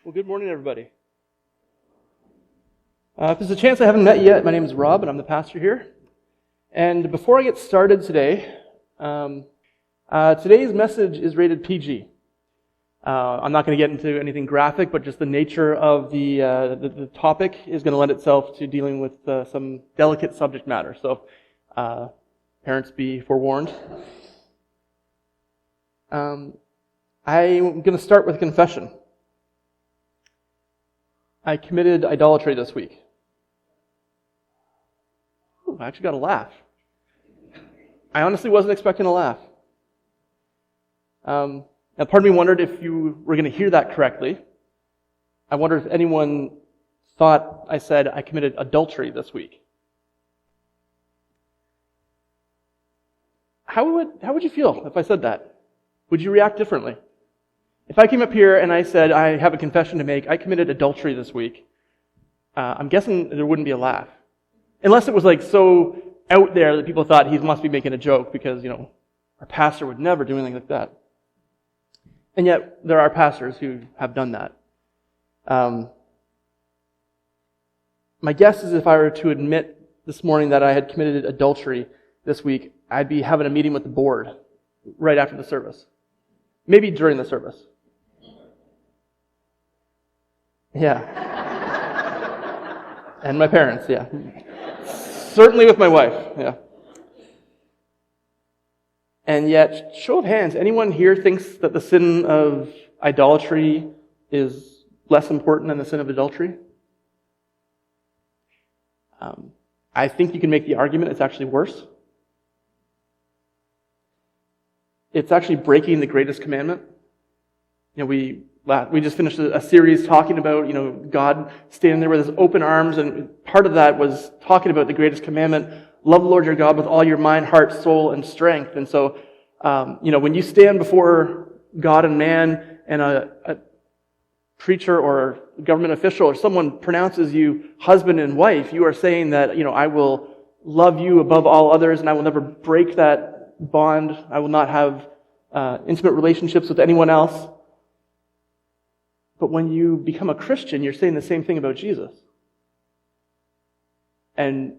Well, good morning, everybody. If there's a chance I haven't met you yet, my name is Rob, and I'm the pastor here. And before I get started today, today's message is rated PG. I'm not going to get into anything graphic, but just the nature of the topic is going to lend itself to dealing with some delicate subject matter. So, parents, be forewarned. I'm going to start with a confession. I committed idolatry this week. Ooh, I actually got a laugh. I honestly wasn't expecting a laugh. Now, part of me wondered if you were going to hear that correctly. I wonder if anyone thought I said I committed adultery this week. How would you feel if I said that? Would you react differently? If I came up here and I said, I have a confession to make, I committed adultery this week, I'm guessing there wouldn't be a laugh. Unless it was like so out there that people thought he must be making a joke because, our pastor would never do anything like that. And yet, there are pastors who have done that. My guess is if I were to admit this morning that I had committed adultery this week, I'd be having a meeting with the board right after the service. Maybe during the service. Yeah. And my parents, yeah. Certainly with my wife, yeah. And yet, show of hands, anyone here thinks that the sin of idolatry is less important than the sin of adultery? I think you can make the argument it's actually worse. It's actually breaking the greatest commandment. We just finished a series talking about, God standing there with his open arms, and part of that was talking about the greatest commandment, love the Lord your God with all your mind, heart, soul, and strength. And so, when you stand before God and man, and a preacher or a government official or someone pronounces you husband and wife, you are saying that, I will love you above all others, and I will never break that bond. I will not have intimate relationships with anyone else. But when you become a Christian, you're saying the same thing about Jesus. And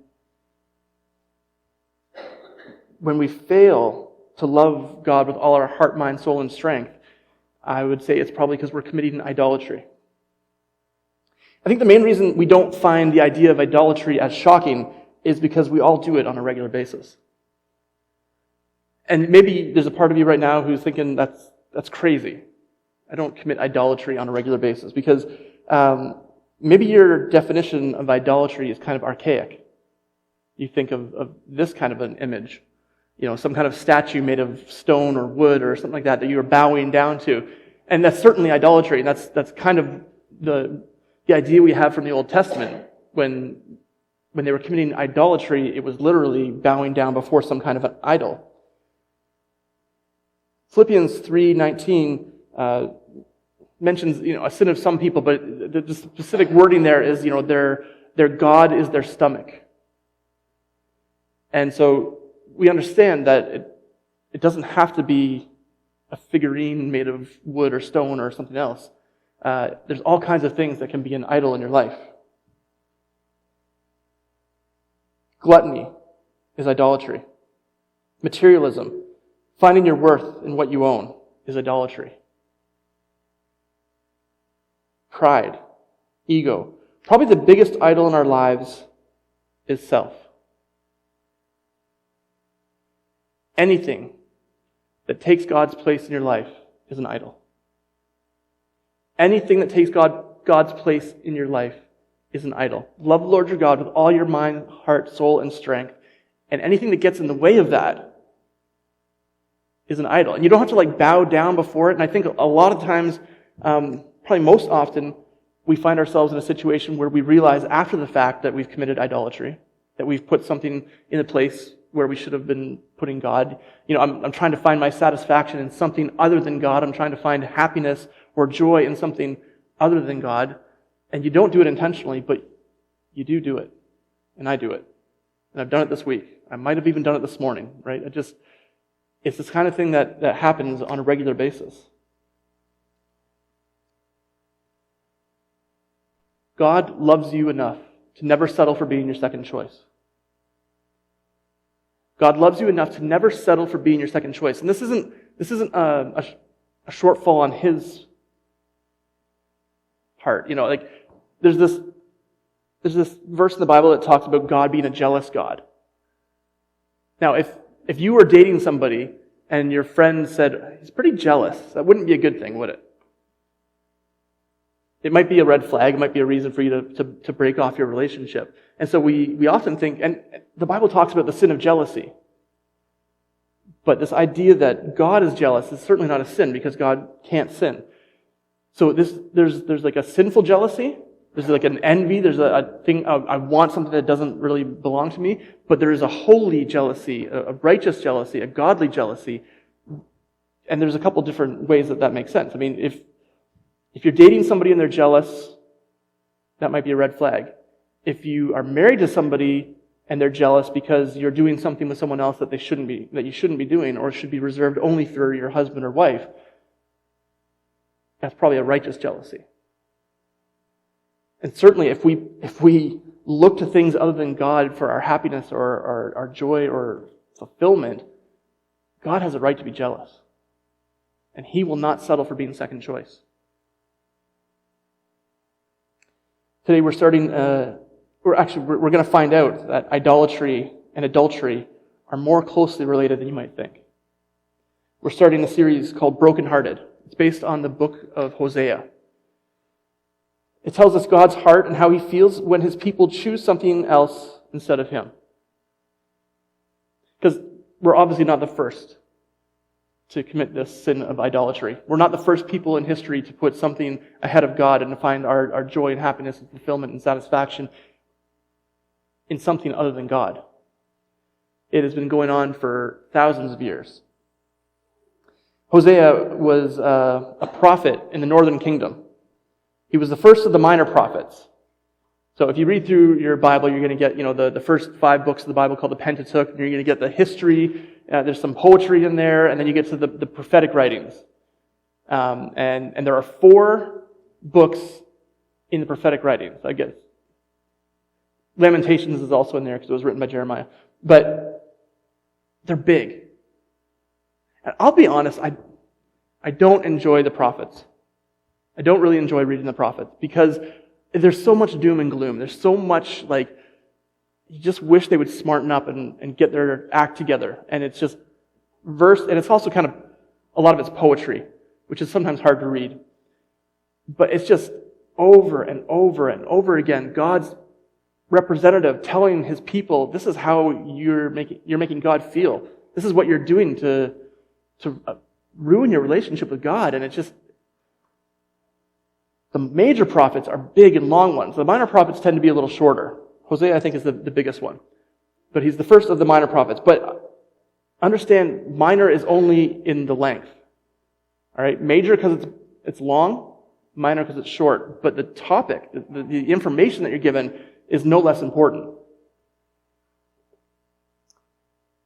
when we fail to love God with all our heart, mind, soul, and strength, I would say it's probably because we're committing idolatry. I think the main reason we don't find the idea of idolatry as shocking is because we all do it on a regular basis. And maybe there's a part of you right now who's thinking, that's crazy. I don't commit idolatry on a regular basis because maybe your definition of idolatry is kind of archaic. You think of this kind of an image, some kind of statue made of stone or wood or something like that you are bowing down to. And that's certainly idolatry. And that's kind of the idea we have from the Old Testament. When they were committing idolatry, it was literally bowing down before some kind of an idol. Philippians 3:19 mentions, a sin of some people, but the specific wording there is, their God is their stomach. And so we understand that it doesn't have to be a figurine made of wood or stone or something else. There's all kinds of things that can be an idol in your life. Gluttony is idolatry. Materialism, finding your worth in what you own, is idolatry. Pride, ego. Probably the biggest idol in our lives is self. Anything that takes God's place in your life is an idol. Anything that takes God's place in your life is an idol. Love the Lord your God with all your mind, heart, soul, and strength. And anything that gets in the way of that is an idol. And you don't have to bow down before it. And I think a lot of times, probably most often, we find ourselves in a situation where we realize after the fact that we've committed idolatry, that we've put something in a place where we should have been putting God. I'm trying to find my satisfaction in something other than God. I'm trying to find happiness or joy in something other than God. And you don't do it intentionally, but you do it. And I do it. And I've done it this week. I might have even done it this morning, right? It's this kind of thing that happens on a regular basis. God loves you enough to never settle for being your second choice. God loves you enough to never settle for being your second choice. And this isn't a shortfall on his heart. Like there's this verse in the Bible that talks about God being a jealous God. Now, if you were dating somebody and your friend said, he's pretty jealous, that wouldn't be a good thing, would it? It might be a red flag. It might be a reason for you to break off your relationship. And so we often think, and the Bible talks about the sin of jealousy. But this idea that God is jealous is certainly not a sin because God can't sin. So there's like a sinful jealousy. There's like an envy. There's a thing, I want something that doesn't really belong to me. But there is a holy jealousy, a righteous jealousy, a godly jealousy. And there's a couple different ways that makes sense. I mean, if you're dating somebody and they're jealous, that might be a red flag. If you are married to somebody and they're jealous because you're doing something with someone else that you shouldn't be doing, or should be reserved only for your husband or wife, that's probably a righteous jealousy. And certainly if we look to things other than God for our happiness or our joy or fulfillment, God has a right to be jealous. And he will not settle for being second choice. Today we're going to find out that idolatry and adultery are more closely related than you might think. We're starting a series called Brokenhearted. It's based on the Book of Hosea. It tells us God's heart and how he feels when his people choose something else instead of him. Because we're obviously not the first to commit this sin of idolatry. We're not the first people in history to put something ahead of God and to find our joy and happiness and fulfillment and satisfaction in something other than God. It has been going on for thousands of years. Hosea was a prophet in the northern kingdom. He was the first of the minor prophets. So if you read through your Bible, you're going to get, the first 5 books of the Bible called the Pentateuch, and you're going to get the history, there's some poetry in there, and then you get to the prophetic writings. And there are 4 books in the prophetic writings, I guess. Lamentations is also in there because it was written by Jeremiah. But they're big. And I'll be honest, I don't enjoy the prophets. I don't really enjoy reading the prophets because there's so much doom and gloom. There's so much, you just wish they would smarten up and get their act together. And it's just verse, and it's also kind of, a lot of it's poetry, which is sometimes hard to read. But it's just over and over and over again, God's representative telling his people, this is how you're making God feel. This is what you're doing to ruin your relationship with God. And it's just, the major prophets are big and long ones. The minor prophets tend to be a little shorter. Hosea, I think, is the biggest one. But he's the first of the minor prophets. But understand, minor is only in the length. All right? Major because it's long, minor because it's short. But the topic, the information that you're given is no less important.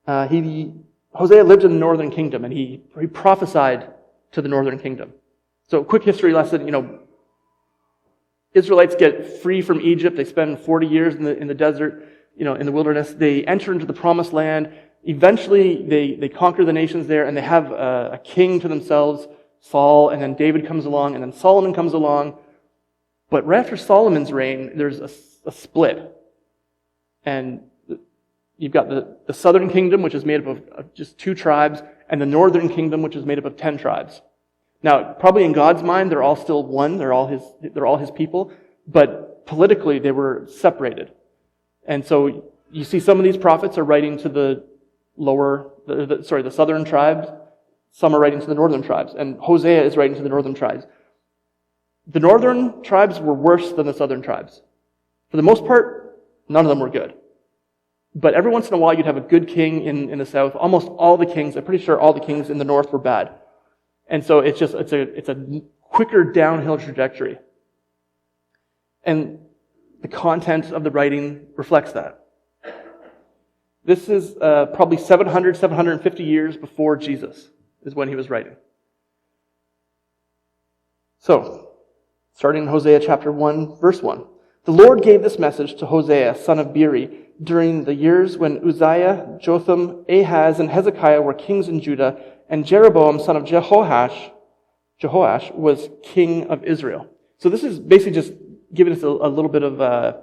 Hosea lived in the northern kingdom, and he prophesied to the northern kingdom. So, quick history lesson, Israelites get free from Egypt. They spend 40 years in the desert, in the wilderness. They enter into the promised land. Eventually, they conquer the nations there, and they have a king to themselves, Saul, and then David comes along, and then Solomon comes along. But right after Solomon's reign, there's a split. And you've got the southern kingdom, which is made up of just 2 tribes, and the northern kingdom, which is made up of 10 tribes. Now, probably in God's mind, they're all still one. They're all his people. But politically, they were separated. And so you see some of these prophets are writing to the southern tribes. Some are writing to the northern tribes. And Hosea is writing to the northern tribes. The northern tribes were worse than the southern tribes. For the most part, none of them were good. But every once in a while, you'd have a good king in the south. Almost all the kings, I'm pretty sure all the kings in the north were bad. And so it's a quicker downhill trajectory. And the content of the writing reflects that. This is probably 750 years before Jesus is when he was writing. So, starting in Hosea chapter 1, verse 1. The Lord gave this message to Hosea, son of Beeri, during the years when Uzziah, Jotham, Ahaz, and Hezekiah were kings in Judah, and Jeroboam, son of Jehoash was king of Israel. So this is basically just giving us a little bit of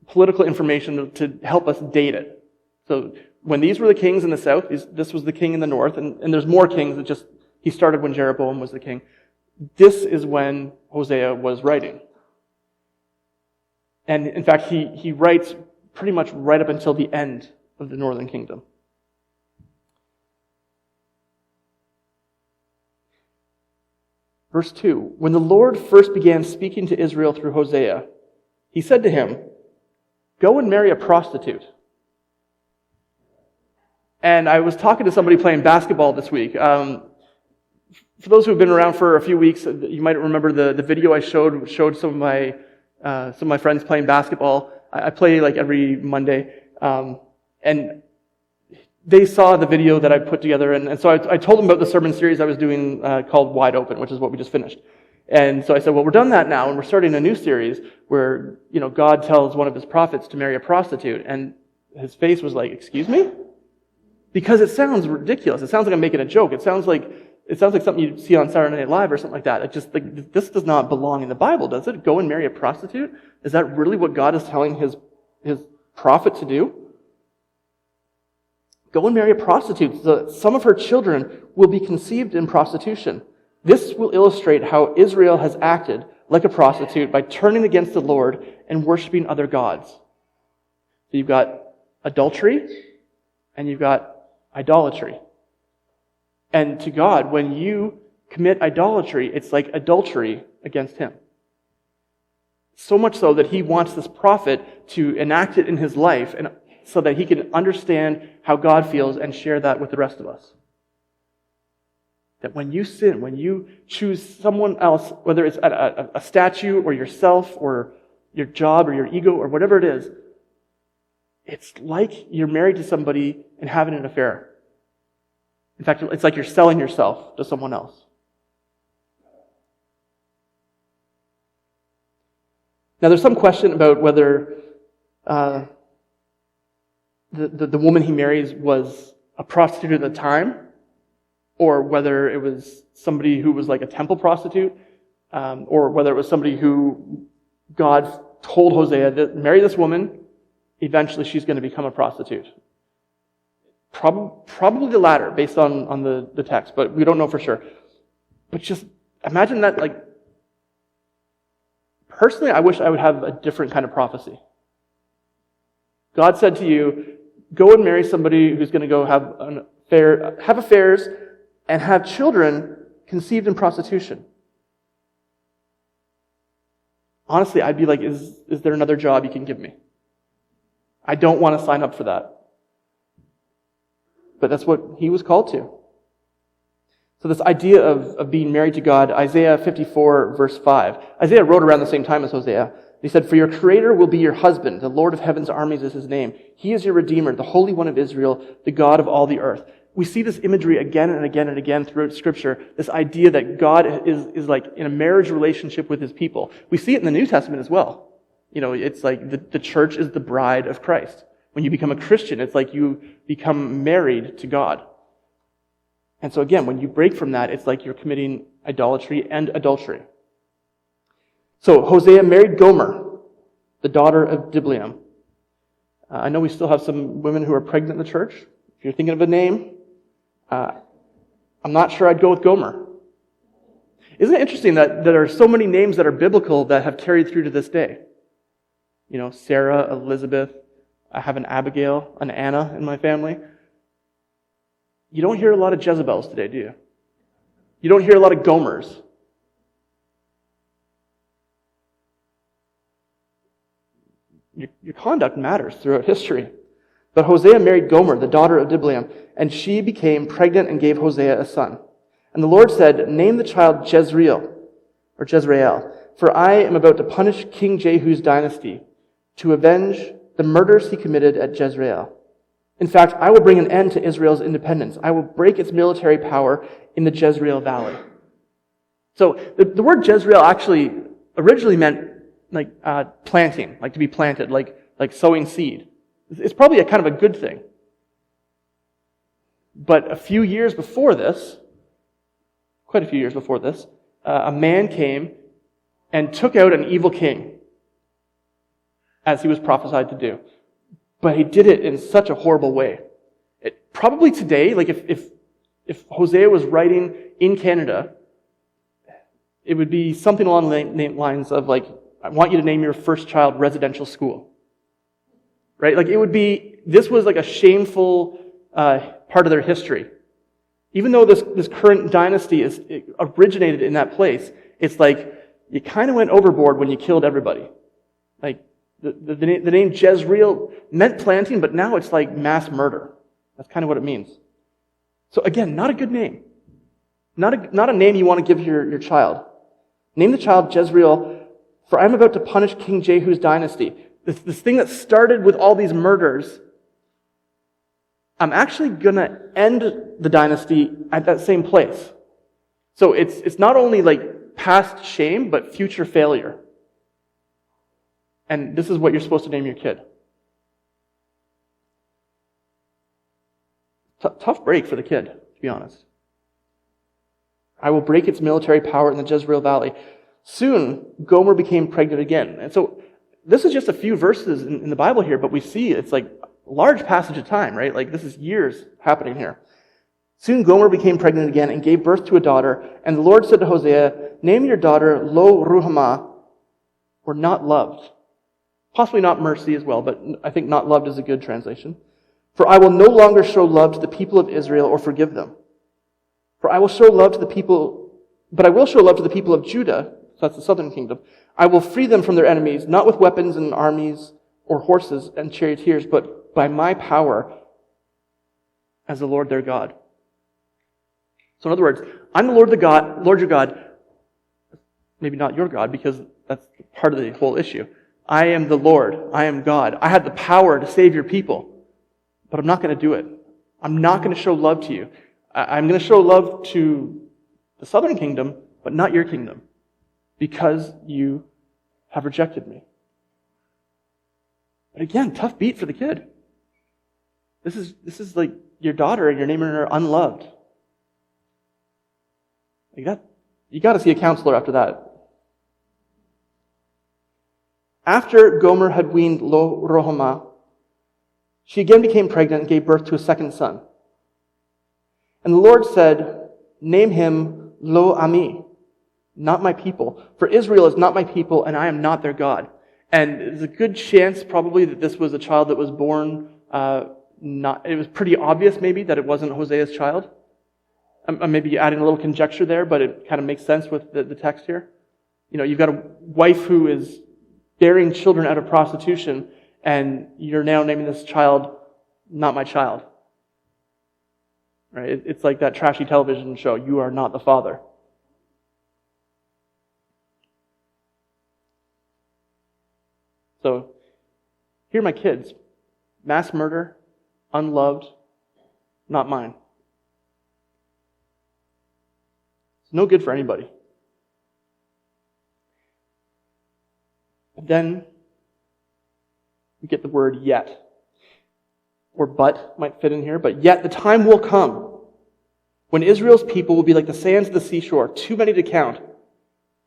political information to help us date it. So when these were the kings in the south, this was the king in the north, and there's more kings that just, he started when Jeroboam was the king. This is when Hosea was writing. And in fact, he writes pretty much right up until the end of the northern kingdom. Verse 2, when the Lord first began speaking to Israel through Hosea, he said to him, "Go and marry a prostitute." And I was talking to somebody playing basketball this week. For those who have been around for a few weeks, you might remember the video I showed some of my friends playing basketball. I play like every Monday, and they saw the video that I put together, and so I told them about the sermon series I was doing called Wide Open, which is what we just finished. And so I said, well, we're done that now, and we're starting a new series where, God tells one of his prophets to marry a prostitute. And his face was like, excuse me? Because it sounds ridiculous. It sounds like I'm making a joke. It sounds like something you'd see on Saturday Night Live or something like that. This does not belong in the Bible, does it? Go and marry a prostitute? Is that really what God is telling his prophet to do? Go and marry a prostitute. Some of her children will be conceived in prostitution. This will illustrate how Israel has acted like a prostitute by turning against the Lord and worshiping other gods. So you've got adultery and you've got idolatry. And to God, when you commit idolatry, it's like adultery against him. So much so that he wants this prophet to enact it in his life and so that he can understand how God feels and share that with the rest of us. That when you sin, when you choose someone else, whether it's a statue or yourself or your job or your ego or whatever it is, it's like you're married to somebody and having an affair. In fact, it's like you're selling yourself to someone else. Now, there's some question about whether the woman he marries was a prostitute at the time, or whether it was somebody who was like a temple prostitute, or whether it was somebody who God told Hosea that marry this woman, eventually she's going to become a prostitute. Probably the latter, based on the text, but we don't know for sure. But just imagine that, personally, I wish I would have a different kind of prophecy. God said to you, go and marry somebody who's going to go have affairs and have children conceived in prostitution. Honestly, I'd be like, is there another job you can give me? I don't want to sign up for that. But that's what he was called to. So this idea of being married to God, Isaiah 54, verse 5. Isaiah wrote around the same time as Hosea. He said, "For your Creator will be your husband. The Lord of heaven's armies is his name. He is your Redeemer, the Holy One of Israel, the God of all the earth." We see this imagery again and again and again throughout Scripture, this idea that God is like in a marriage relationship with his people. We see it in the New Testament as well. It's like the church is the bride of Christ. When you become a Christian, it's like you become married to God. And so again, when you break from that, it's like you're committing idolatry and adultery. So Hosea married Gomer, the daughter of Diblaim. I know we still have some women who are pregnant in the church. If you're thinking of a name, I'm not sure I'd go with Gomer. Isn't it interesting that there are so many names that are biblical that have carried through to this day? Sarah, Elizabeth. I have an Abigail, an Anna in my family. You don't hear a lot of Jezebels today, do you? You don't hear a lot of Gomers. Your conduct matters throughout history. But Hosea married Gomer, the daughter of Diblaim, and she became pregnant and gave Hosea a son. And the Lord said, "Name the child Jezreel, for I am about to punish King Jehu's dynasty, to avenge the murders he committed at Jezreel. In fact, I will bring an end to Israel's independence. I will break its military power in the Jezreel Valley." So the word Jezreel actually originally meant planting, like to be planted, like sowing seed. It's probably a kind of a good thing. But a few years before this, quite a few years before this, a man came and took out an evil king, as he was prophesied to do. But he did it in such a horrible way. Probably today, like if Hosea was writing in Canada, it would be something along the lines of like, I want you to name your first child residential school. Right? Like this was like a shameful part of their history. Even though this current dynasty it originated in that place, it's like you kind of went overboard when you killed everybody. Like the name Jezreel meant planting, but now it's like mass murder. That's kind of what it means. So again, not a good name. Not a name you want to give your child. Name the child Jezreel, for I am about to punish King Jehu's dynasty. This thing that started with all these murders, I'm actually going to end the dynasty at that same place. So it's not only like past shame, but future failure. And this is what you're supposed to name your kid. Tough break for the kid, to be honest. I will break its military power in the Jezreel Valley. Soon, Gomer became pregnant again. And so, this is just a few verses in the Bible here, but we see it's like a large passage of time, right? Like this is years happening here. Soon Gomer became pregnant again and gave birth to a daughter. And the Lord said to Hosea, name your daughter Lo Ruhamah, or not loved. Possibly not mercy as well, but I think not loved is a good translation. For I will no longer show love to the people of Israel or forgive them. For I will show love to the people, but I will show love to the people of Judah, so that's the southern kingdom. I will free them from their enemies, not with weapons and armies or horses and charioteers, but by my power as the Lord their God. So in other words, I'm the Lord your God, maybe not your God, because that's part of the whole issue. I am the Lord. I am God. I have the power to save your people, but I'm not going to do it. I'm not going to show love to you. I'm going to show love to the southern kingdom, but not your kingdom, because you have rejected me. But again, tough beat for the kid. This is like your daughter and you're naming her unloved. You got to see a counselor after that. After Gomer had weaned Lo Ruhamah, she again became pregnant and gave birth to a second son. And the Lord said, name him Lo Ami, not my people. For Israel is not my people, and I am not their God. And there's a good chance probably that this was a child that was born, it was pretty obvious maybe that it wasn't Hosea's child. I'm maybe adding a little conjecture there, but it kind of makes sense with the text here. You know, you've got a wife who is bearing children out of prostitution, and you're now naming this child not my child. Right? It's like that trashy television show, You Are Not the Father. So, here are my kids. Mass murder, unloved, not mine. It's no good for anybody. But then, we get the word yet. Or but might fit in here, but yet the time will come when Israel's people will be like the sands of the seashore, too many to count.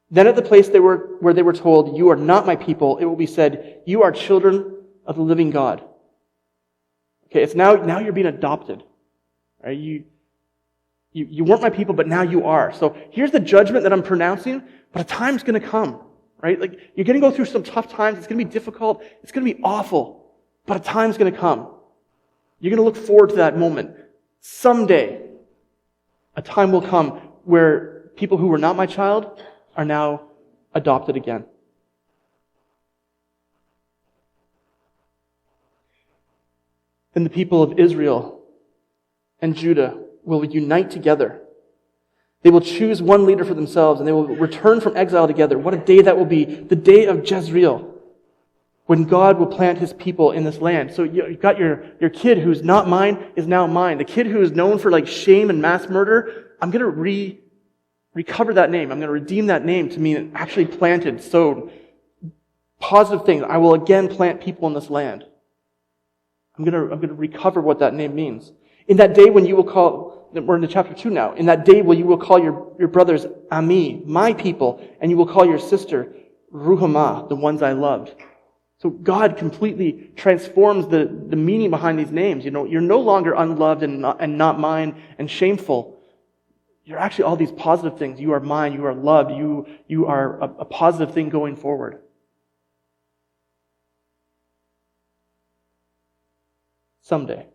Then at the place where they were told, you are not my people, it will be said, you are children of the living God. Okay, it's now you're being adopted. Right? You weren't my people, but now you are. So here's the judgment that I'm pronouncing, but a time's going to come. Right? Like, you're going to go through some tough times, it's going to be difficult, it's going to be awful, but a time's going to come. You're going to look forward to that moment. Someday, a time will come where people who were not my child are now adopted again. Then the people of Israel and Judah will unite together. They will choose one leader for themselves, and they will return from exile together. What a day that will be. The day of Jezreel, when God will plant his people in this land. So you've got your kid who's not mine is now mine. The kid who is known for like shame and mass murder, I'm going to recover that name. I'm going to redeem that name to mean actually planted, sowed, positive things. I will again plant people in this land. I'm going to recover what that name means. In that day when you will call, we're into chapter 2 now, in that day when you will call your brothers Ami, my people, and you will call your sister Ruhamah, the ones I loved. So God completely transforms the meaning behind these names. You're no longer unloved and not mine and shameful. You're actually all these positive things. You are mine, you are loved, you are a positive thing going forward. Someday.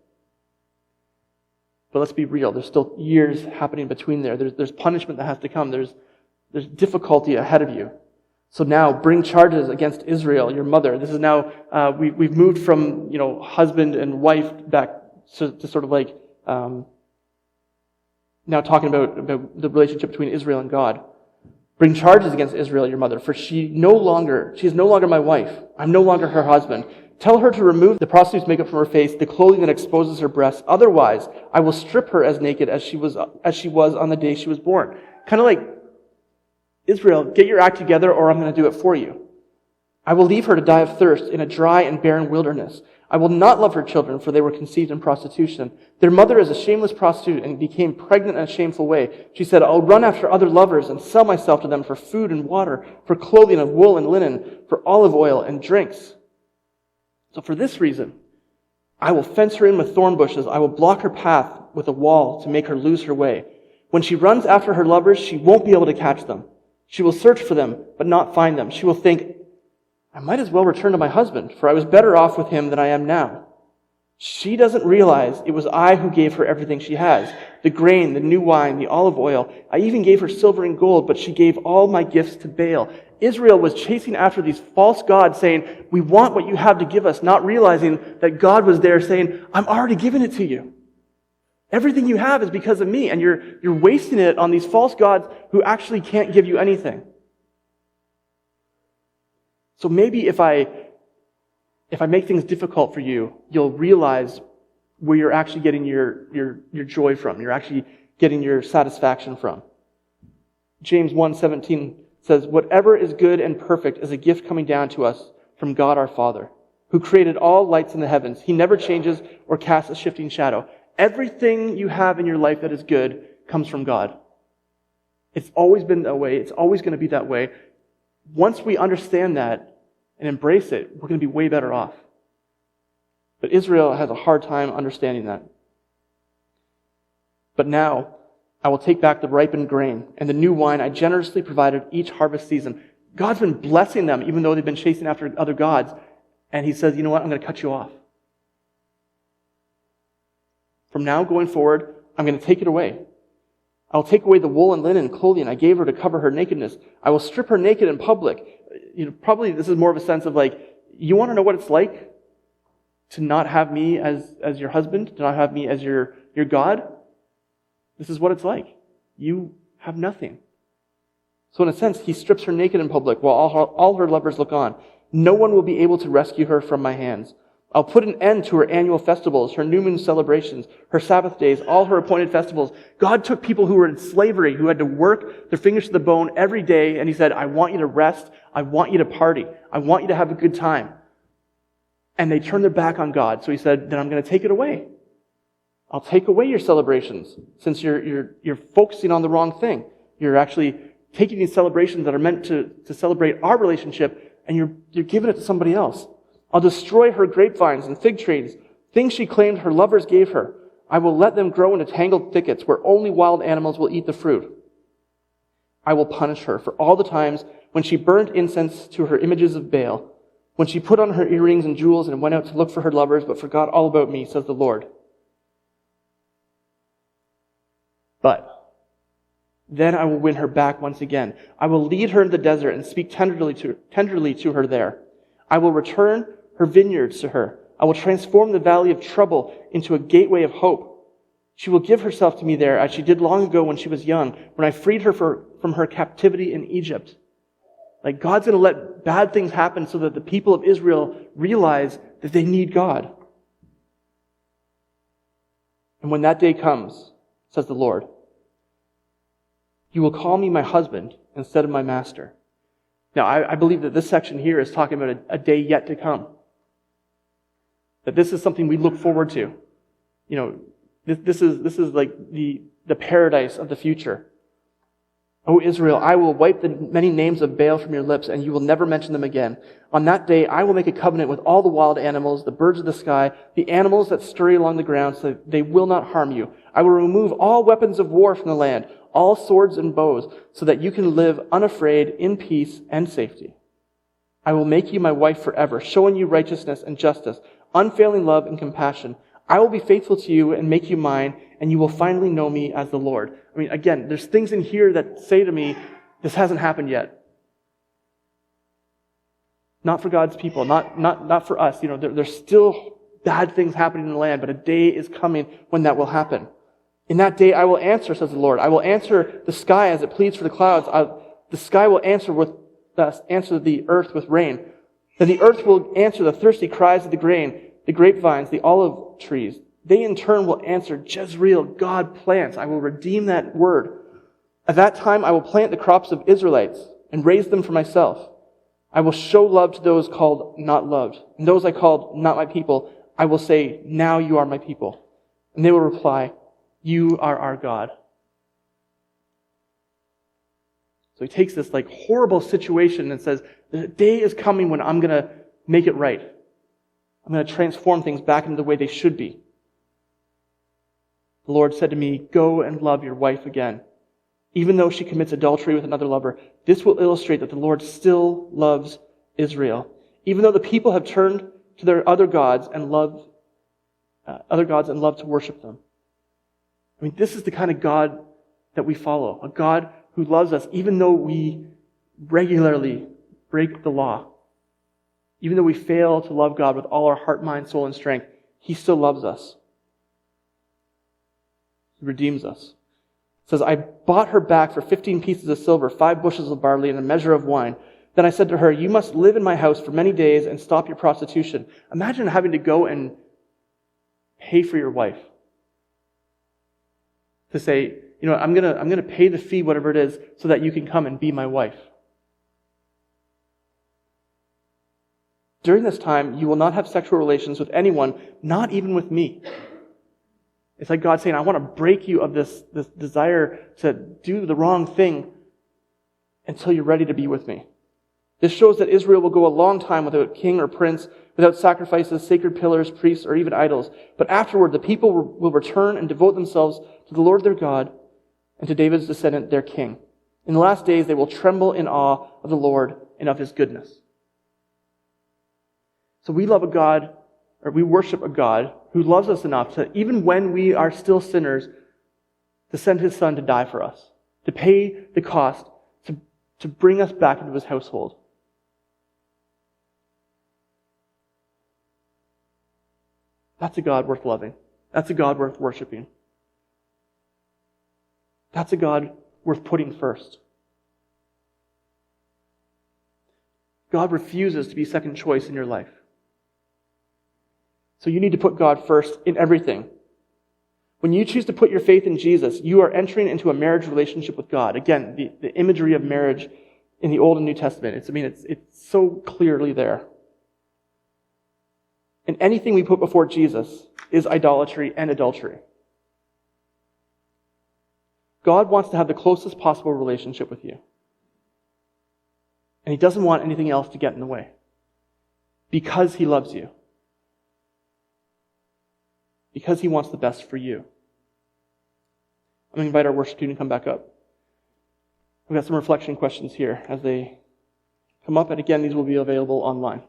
But let's be real, there's still years happening between there. There's punishment that has to come. There's difficulty ahead of you. So now bring charges against Israel, your mother. This is now, we've moved from, husband and wife back to sort of like, now talking about the relationship between Israel and God. Bring charges against Israel, your mother, for she is no longer my wife. I'm no longer her husband. Tell her to remove the prostitute's makeup from her face, the clothing that exposes her breasts. Otherwise, I will strip her as naked as she was on the day she was born. Kind of like, Israel, get your act together or I'm going to do it for you. I will leave her to die of thirst in a dry and barren wilderness. I will not love her children, for they were conceived in prostitution. Their mother is a shameless prostitute and became pregnant in a shameful way. She said, I'll run after other lovers and sell myself to them for food and water, for clothing of wool and linen, for olive oil and drinks. So for this reason, I will fence her in with thorn bushes. I will block her path with a wall to make her lose her way. When she runs after her lovers, she won't be able to catch them. She will search for them, but not find them. She will think, I might as well return to my husband, for I was better off with him than I am now. She doesn't realize it was I who gave her everything she has, the grain, the new wine, the olive oil. I even gave her silver and gold, but she gave all my gifts to Baal. Israel was chasing after these false gods saying, we want what you have to give us, not realizing that God was there saying, I'm already giving it to you. Everything you have is because of me, and you're wasting it on these false gods who actually can't give you anything. So maybe if I make things difficult for you, you'll realize where you're actually getting your joy from. You're actually getting your satisfaction from. James 1:17 says, whatever is good and perfect is a gift coming down to us from God our Father, who created all lights in the heavens. He never changes or casts a shifting shadow. Everything you have in your life that is good comes from God. It's always been that way. It's always going to be that way. Once we understand that and embrace it, we're going to be way better off. But Israel has a hard time understanding that. But now, I will take back the ripened grain and the new wine I generously provided each harvest season. God's been blessing them even though they've been chasing after other gods. And he says, you know what, I'm going to cut you off. From now going forward, I'm going to take it away. I'll take away the wool and linen and clothing I gave her to cover her nakedness. I will strip her naked in public. Probably this is more of a sense of like, you want to know what it's like to not have me as your husband, to not have me as your God? This is what it's like. You have nothing. So in a sense, he strips her naked in public while all her lovers look on. No one will be able to rescue her from my hands. I'll put an end to her annual festivals, her new moon celebrations, her Sabbath days, all her appointed festivals. God took people who were in slavery, who had to work their fingers to the bone every day, and he said, I want you to rest. I want you to party. I want you to have a good time. And they turned their back on God. So he said, then I'm going to take it away. I'll take away your celebrations since you're focusing on the wrong thing. You're actually taking these celebrations that are meant to celebrate our relationship and you're giving it to somebody else. I'll destroy her grapevines and fig trees, things she claimed her lovers gave her. I will let them grow into tangled thickets where only wild animals will eat the fruit. I will punish her for all the times when she burned incense to her images of Baal, when she put on her earrings and jewels and went out to look for her lovers but forgot all about me, says the Lord. But then I will win her back once again. I will lead her into the desert and speak tenderly to her there. I will return her vineyards to her. I will transform the valley of trouble into a gateway of hope. She will give herself to me there as she did long ago when she was young, when I freed her from her captivity in Egypt. Like God's going to let bad things happen so that the people of Israel realize that they need God. And when that day comes, says the Lord, you will call me my husband instead of my master. Now, I believe that this section here is talking about a day yet to come. That this is something we look forward to. You know, this is like the paradise of the future. O Israel, I will wipe the many names of Baal from your lips, and you will never mention them again. On that day, I will make a covenant with all the wild animals, the birds of the sky, the animals that scurry along the ground, so that they will not harm you. I will remove all weapons of war from the land, all swords and bows, so that you can live unafraid in peace and safety. I will make you my wife forever, showing you righteousness and justice, unfailing love and compassion. I will be faithful to you and make you mine, and you will finally know me as the Lord. I mean, again, there's things in here that say to me, this hasn't happened yet. Not for God's people, not for us. You know, there's still bad things happening in the land, but a day is coming when that will happen. In that day I will answer, says the Lord. I will answer the sky as it pleads for the clouds. The sky will answer the earth with rain. Then the earth will answer the thirsty cries of the grain, the grapevines, the olive trees. They in turn will answer, Jezreel, God plants. I will redeem that word. At that time I will plant the crops of Israelites and raise them for myself. I will show love to those called not loved, and those I called not my people. I will say, now you are my people. And they will reply, you are our God. So he takes this like horrible situation and says, the day is coming when I'm going to make it right. I'm going to transform things back into the way they should be. The Lord said to me, go and love your wife again. Even though she commits adultery with another lover, this will illustrate that the Lord still loves Israel. Even though the people have turned to their other gods and love to worship them. I mean, this is the kind of God that we follow. A God who loves us even though we regularly break the law. Even though we fail to love God with all our heart, mind, soul, and strength, He still loves us. He redeems us. It says, I bought her back for 15 pieces of silver, 5 bushels of barley, and a measure of wine. Then I said to her, you must live in my house for many days and stop your prostitution. Imagine having to go and pay for your wife. To say, you know, I'm gonna pay the fee, whatever it is, so that you can come and be my wife. During this time, you will not have sexual relations with anyone, not even with me. It's like God saying, I want to break you of this desire to do the wrong thing until you're ready to be with me. This shows that Israel will go a long time without king or prince, without sacrifices, sacred pillars, priests, or even idols. But afterward, the people will return and devote themselves to the Lord their God and to David's descendant, their king. In the last days, they will tremble in awe of the Lord and of His goodness. So we love a God, or we worship a God who loves us enough to, even when we are still sinners, to send His Son to die for us, to pay the cost, to bring us back into His household. That's a God worth loving. That's a God worth worshiping. That's a God worth putting first. God refuses to be second choice in your life. So you need to put God first in everything. When you choose to put your faith in Jesus, you are entering into a marriage relationship with God. Again, the imagery of marriage in the Old and New Testament. It's so clearly there. And anything we put before Jesus is idolatry and adultery. God wants to have the closest possible relationship with you. And He doesn't want anything else to get in the way. Because He loves you. Because He wants the best for you. I'm going to invite our worship team to come back up. We've got some reflection questions here as they come up. And again, these will be available online.